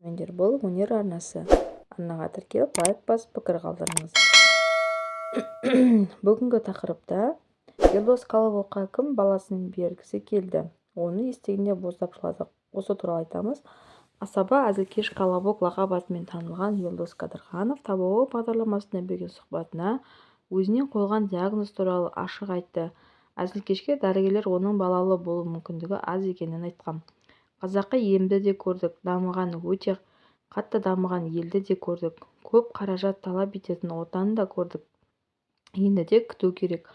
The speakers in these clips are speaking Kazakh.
Мендер бұл өнер арнасы. Арнаға тіркеліп лайк басып пікір қалдырыңыз. Бүгінгі тақырыпта Елдос Колобокқа кім баласын бергісі келді? Оны естігенде боздап жыладық. Осы туралы айтамыз. Асаба әзілкеш Колобок лақап атымен танылған Елдос Қадырханов Табуы бағдарламасына берген сұхбатына өзінен қойылған диагноз туралы ашық айтты. Әзілкешке дәрігерлер оның балалы болу мүмкіндігі аз екенін айтқан. Қазақы емді де көрдік, дамыған өте қатты дамыған елді де көрдік, көп қаражат талап ететін отанын да көрдік. Енді де күту керек.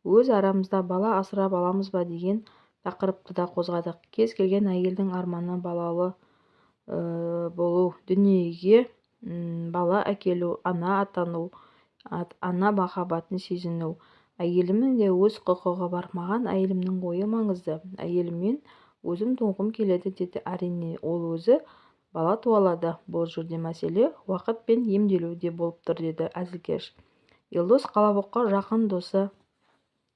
Өз арамызда бала асырап аламыз ба деген тақырыпты да қозғадық. Кез келген әйелдің арманы балалы болу, дүниеге бала әкелу, ана атану, ана махаббатын сезіну. Әйелімнің де өз құқығы бар. Маған әйелімнің ойы маңызды. Әйеліммен өзім туғым келеді деді. Әрине, ол өзі бала туалады. Бұл жерде мәселе уақыт пен емделуде болып тұр, деді әзілкеш. Елдос Колобокқа жақын досы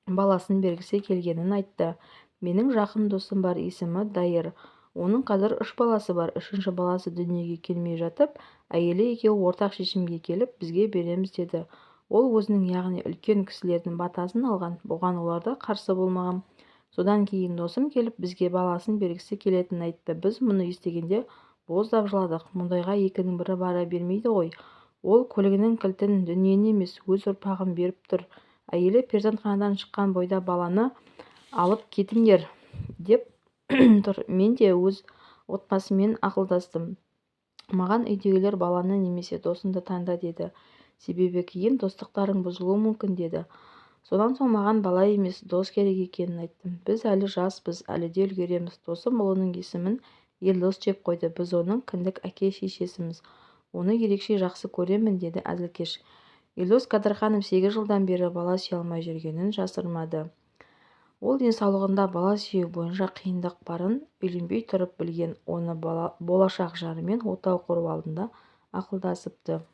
баласын бергісі келгенін айтты. Менің жақын досым бар, есімі Дайыр. Оның қазір 3 баласы бар. 3-ші баласы дүниеге келмей жатып, әйелі екеуі ортақ шешімге келіп, бізге береміз деді. Ол өзінің, яғни үлкен кісілердің батасын алған, бұған оларда қарсы болмаған. Содан кейін досым келіп, бізге баласын бергісі келетінін айтты. Біз мұны естігенде боздап жыладық. Мұндайға екінің бірі бара бермейді ғой. Ол көлігінің кілтін дүниені емес, өз ұрпағын беріп тұр. Әйелі перзентханадан шыққан бойда баланы алып кетіңдер деп тұр. Мен де өз отбасыммен ақылдастым. Маған үйдегілер баланы немесе досыңды таңда деді. Себебі кейін достықтарың бұзылуы мүмкін деді. Содан соң маған бала емес, дос керек екенін айттым. Біз әлі жаспыз, әлі де үлгереміз. Досым ұлының есімін Елдос деп қойды. Біз оның кіндік әке-шешесіміз. Оны ерекше жақсы көремін, деді әзілкеш. Елдос Қадырханов 8 жылдан бері бала сүйе алмай жүргенін жасырмады. Ол денсаулығында бала сүю бойынша қиындық барын үйленбей тұрып білген. Оны болашақ жарымен отау құру алдында ақылдасыпты.